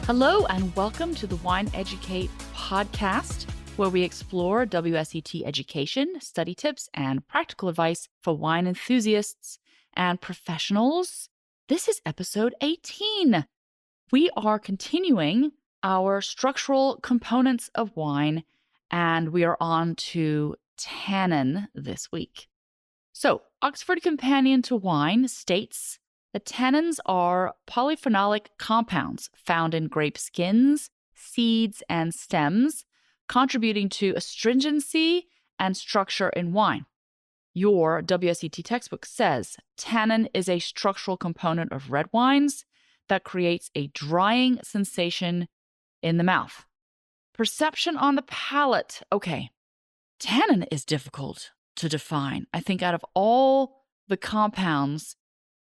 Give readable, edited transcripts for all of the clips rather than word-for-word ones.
Hello and welcome to the Wine Educate podcast, where we explore WSET education, study tips, and practical advice for wine enthusiasts and professionals. This is episode 18. We are continuing our structural components of wine, and we are on to tannin this week. So, Oxford Companion to Wine states that tannins are polyphenolic compounds found in grape skins, seeds, and stems, contributing to astringency and structure in wine. Your WSET textbook says tannin is a structural component of red wines that creates a drying sensation in the mouth. Perception on the palate. Okay, tannin is difficult to define. I think out of all the compounds,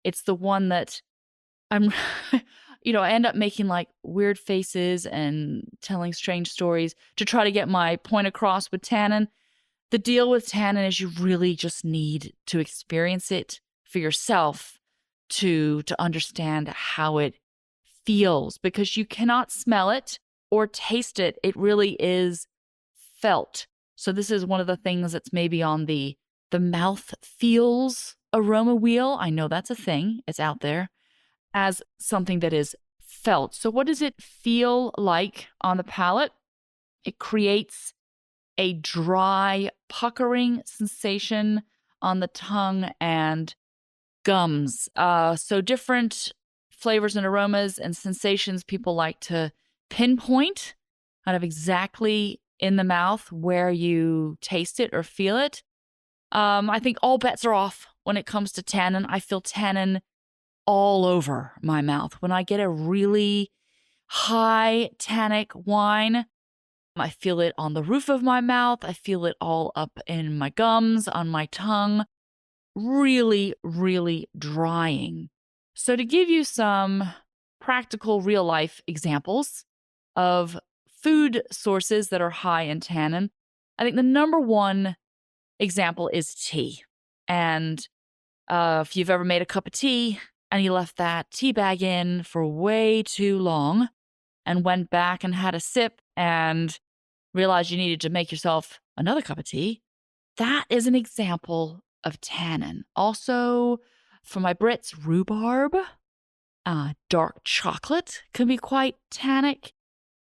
it's the one that I'm, I end up making like weird faces and telling strange stories to try to get my point across with tannin. The deal with tannin is you really just need to experience it for yourself to understand how it feels, because you cannot smell it or taste it. It really is felt. So this is one of the things that's maybe on the mouth feels aroma wheel. I know that's a thing. It's out there as something that is felt. So what does it feel like on the palate? It creates a dry, puckering sensation on the tongue and gums. So different flavors and aromas and sensations people like to pinpoint kind of exactly in the mouth where you taste it or feel it. I think all bets are off when it comes to tannin. I feel tannin all over my mouth. When I get a really high tannic wine, I feel it on the roof of my mouth. I feel it all up in my gums, on my tongue. Really, really drying. So to give you some practical real life examples of food sources that are high in tannin, I think the number one example is tea. And if you've ever made a cup of tea and you left that tea bag in for way too long and went back and had a sip and realized you needed to make yourself another cup of tea, that is an example of tannin. Also, for my Brits, rhubarb, dark chocolate can be quite tannic.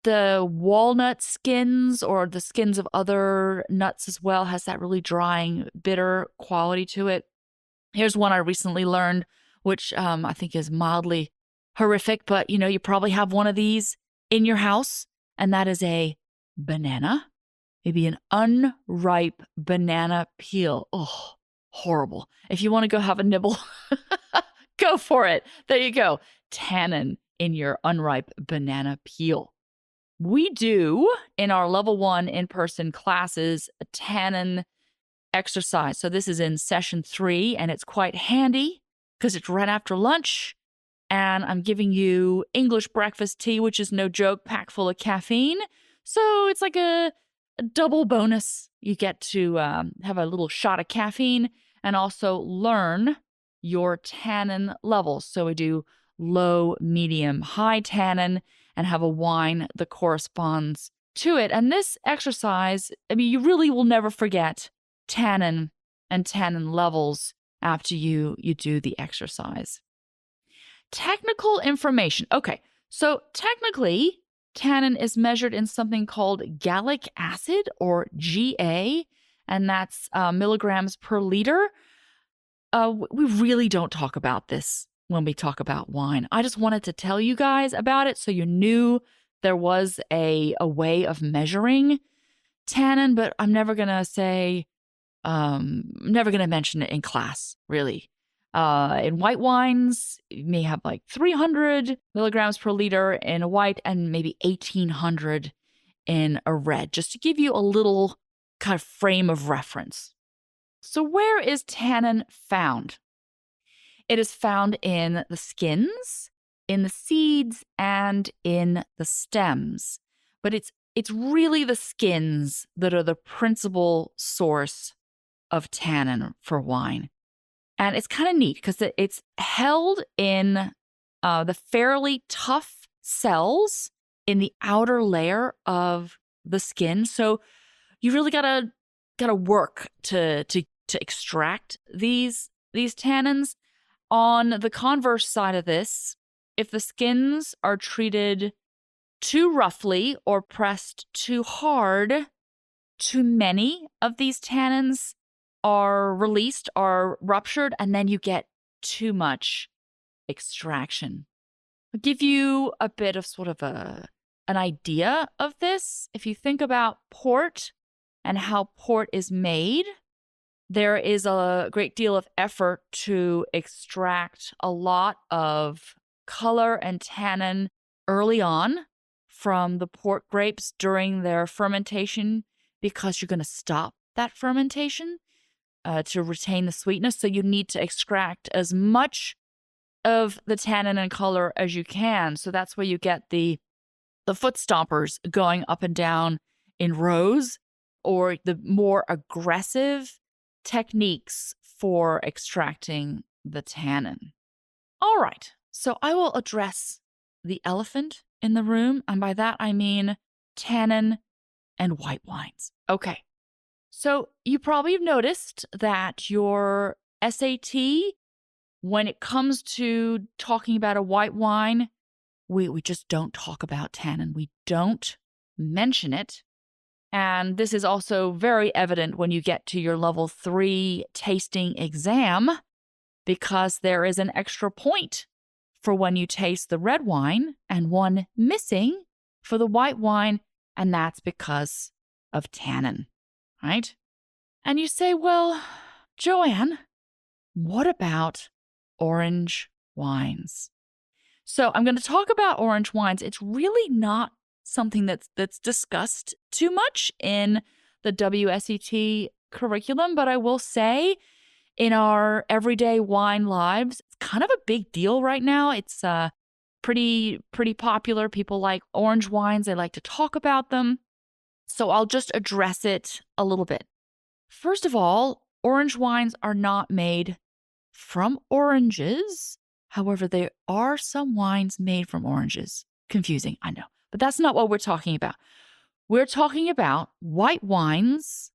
The walnut skins or the skins of other nuts as well has that really drying, bitter quality to it. Here's one I recently learned, which I think is mildly horrific, but you probably have one of these in your house, and that is a banana, maybe an unripe banana peel. Oh, horrible. If you want to go have a nibble, go for it. There you go. Tannin in your unripe banana peel. We do, in our level 1 in-person classes, a tannin exercise. So this is in session 3, and it's quite handy because it's right after lunch. And I'm giving you English breakfast tea, which is no joke, packed full of caffeine. So it's like a double bonus. You get to have a little shot of caffeine and also learn your tannin levels. So we do low, medium, high tannin and have a wine that corresponds to it. And this exercise, you really will never forget tannin and tannin levels after you do the exercise. Technical information. Okay, so technically, tannin is measured in something called gallic acid, or GA, and that's milligrams per liter. We really don't talk about this when we talk about wine. I just wanted to tell you guys about it so you knew there was a way of measuring tannin, but I'm never going to say, never going to mention it in class, really. In white wines, you may have like 300 milligrams per liter in a white and maybe 1,800 in a red, just to give you a little kind of frame of reference. So where is tannin found? It is found in the skins, in the seeds, and in the stems. But it's really the skins that are the principal source of tannin for wine. And it's kind of neat because it's held in the fairly tough cells in the outer layer of the skin. So you really gotta work to extract these tannins. On the converse side of this, if the skins are treated too roughly or pressed too hard, too many of these tannins are released, are ruptured, and then you get too much extraction. I'll give you a bit of sort of an idea of this. If you think about port and how port is made, there is a great deal of effort to extract a lot of color and tannin early on from the port grapes during their fermentation, because you're going to stop that fermentation to retain the sweetness. So you need to extract as much of the tannin and color as you can. So that's where you get the foot stompers going up and down in rows, or the more aggressive techniques for extracting the tannin. All right, so I will address the elephant in the room, and by that I mean tannin and white wines. Okay, so you probably have noticed that your SAT, when it comes to talking about a white wine, we just don't talk about tannin. We don't mention it. And this is also very evident when you get to your level 3 tasting exam, because there is an extra point for when you taste the red wine and one missing for the white wine, and that's because of tannin, right? And you say, well, Joanne, what about orange wines? So I'm going to talk about orange wines. It's really not something that's discussed too much in the WSET curriculum, but I will say in our everyday wine lives, it's kind of a big deal right now. It's pretty popular. People like orange wines. They like to talk about them. So I'll just address it a little bit. First of all, orange wines are not made from oranges. However, there are some wines made from oranges. Confusing, I know. But that's not what we're talking about. We're talking about white wines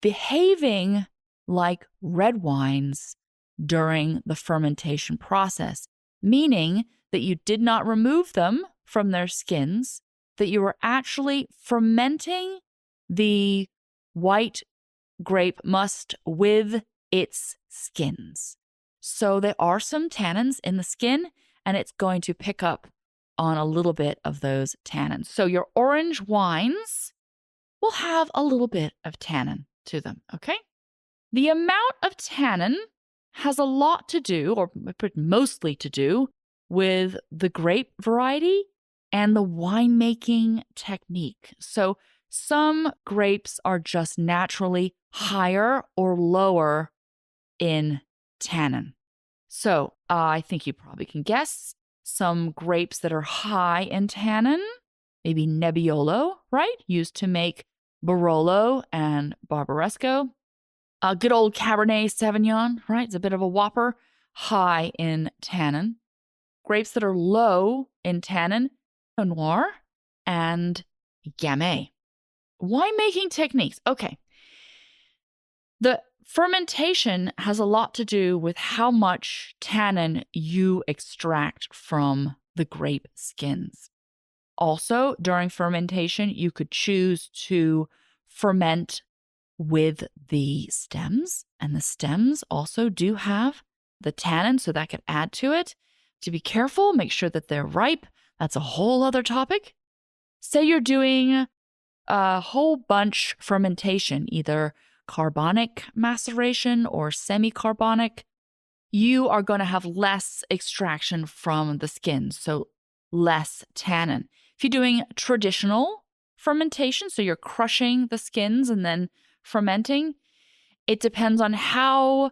behaving like red wines during the fermentation process, meaning that you did not remove them from their skins, that you were actually fermenting the white grape must with its skins. So there are some tannins in the skin, and it's going to pick up on a little bit of those tannins. So your orange wines will have a little bit of tannin to them, okay? The amount of tannin has a lot to do, or mostly to do, with the grape variety and the winemaking technique. So some grapes are just naturally higher or lower in tannin. So I think you probably can guess some grapes that are high in tannin, maybe Nebbiolo, right? Used to make Barolo and Barbaresco. Good old Cabernet Sauvignon, right? It's a bit of a whopper, high in tannin. Grapes that are low in tannin, Pinot Noir and Gamay. Winemaking techniques. Okay. The fermentation has a lot to do with how much tannin you extract from the grape skins. Also, during fermentation, you could choose to ferment with the stems, and the stems also do have the tannin, so that could add to it. To be careful, make sure that they're ripe. That's a whole other topic. Say you're doing a whole bunch fermentation, either carbonic maceration or semi-carbonic, you are going to have less extraction from the skin, so less tannin. If you're doing traditional fermentation, so you're crushing the skins and then fermenting, it depends on how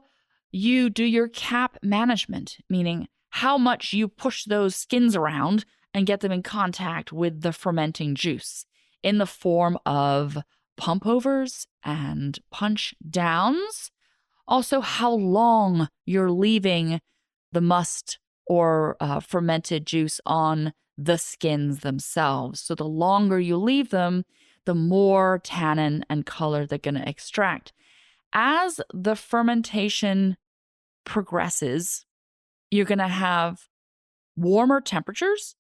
you do your cap management, meaning how much you push those skins around and get them in contact with the fermenting juice in the form of pump overs and punch downs. Also, how long you're leaving the must or fermented juice on the skins themselves. So the longer you leave them, the more tannin and color they're going to extract. As the fermentation progresses, you're going to have warmer temperatures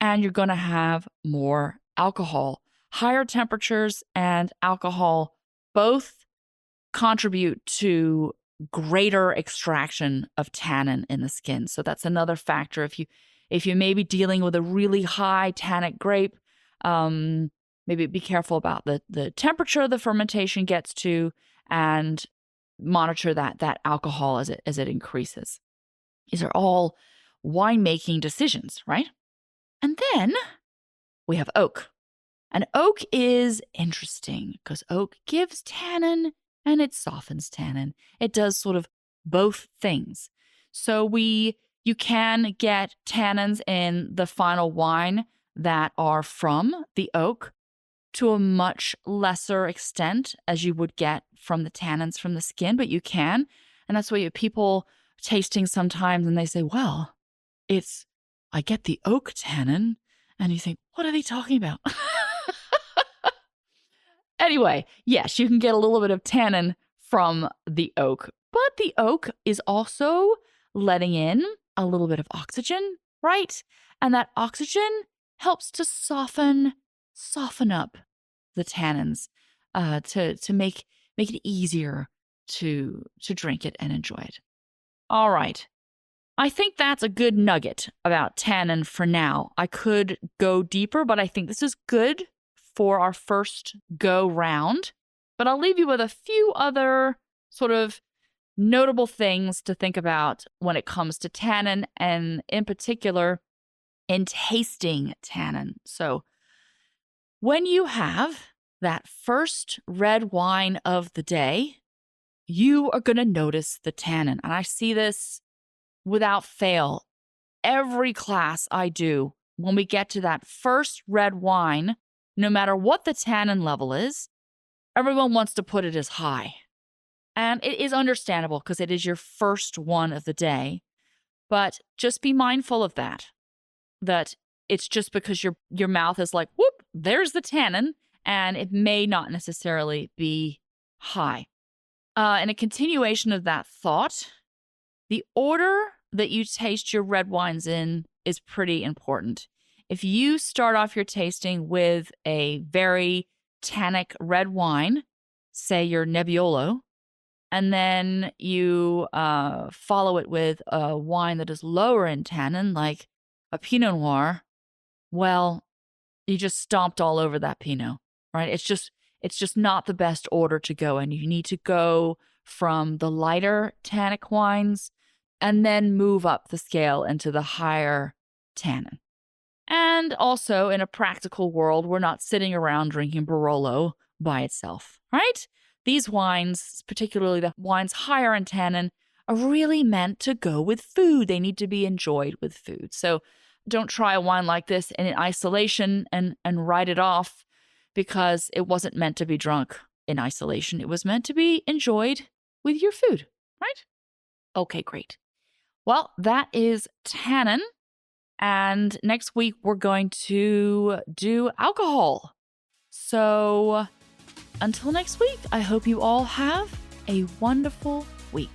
and you're going to have more alcohol. Higher temperatures and alcohol both contribute to greater extraction of tannin in the skin. So that's another factor. If you may be dealing with a really high tannic grape, maybe be careful about the temperature the fermentation gets to, and monitor that alcohol as it increases. These are all winemaking decisions, right? And then we have oak. And oak is interesting because oak gives tannin and it softens tannin. It does sort of both things. So you can get tannins in the final wine that are from the oak to a much lesser extent as you would get from the tannins from the skin, but you can. And that's why you have people tasting sometimes and they say, well, I get the oak tannin. And you think, what are they talking about? Anyway, yes, you can get a little bit of tannin from the oak, but the oak is also letting in a little bit of oxygen, right? And that oxygen helps to soften up the tannins to make it easier to drink it and enjoy it. All right. I think that's a good nugget about tannin for now. I could go deeper, but I think this is good for our first go round. But I'll leave you with a few other sort of notable things to think about when it comes to tannin, and in particular, in tasting tannin. So when you have that first red wine of the day, you are going to notice the tannin. And I see this without fail, every class I do, when we get to that first red wine, no matter what the tannin level is, everyone wants to put it as high. And it is understandable because it is your first one of the day. But just be mindful of that it's just because your mouth is like, whoop, there's the tannin, and it may not necessarily be high. In a continuation of that thought, the order that you taste your red wines in is pretty important. If you start off your tasting with a very tannic red wine, say your Nebbiolo, and then you follow it with a wine that is lower in tannin, like a Pinot Noir, well, you just stomped all over that Pinot, right? It's just not the best order to go in. You need to go from the lighter tannic wines and then move up the scale into the higher tannin. And also, in a practical world, we're not sitting around drinking Barolo by itself, right? These wines, particularly the wines higher in tannin, are really meant to go with food. They need to be enjoyed with food. So don't try a wine like this in isolation and write it off because it wasn't meant to be drunk in isolation. It was meant to be enjoyed with your food, right? Okay, great. Well, that is tannin. And next week, we're going to do alcohol. So until next week, I hope you all have a wonderful week.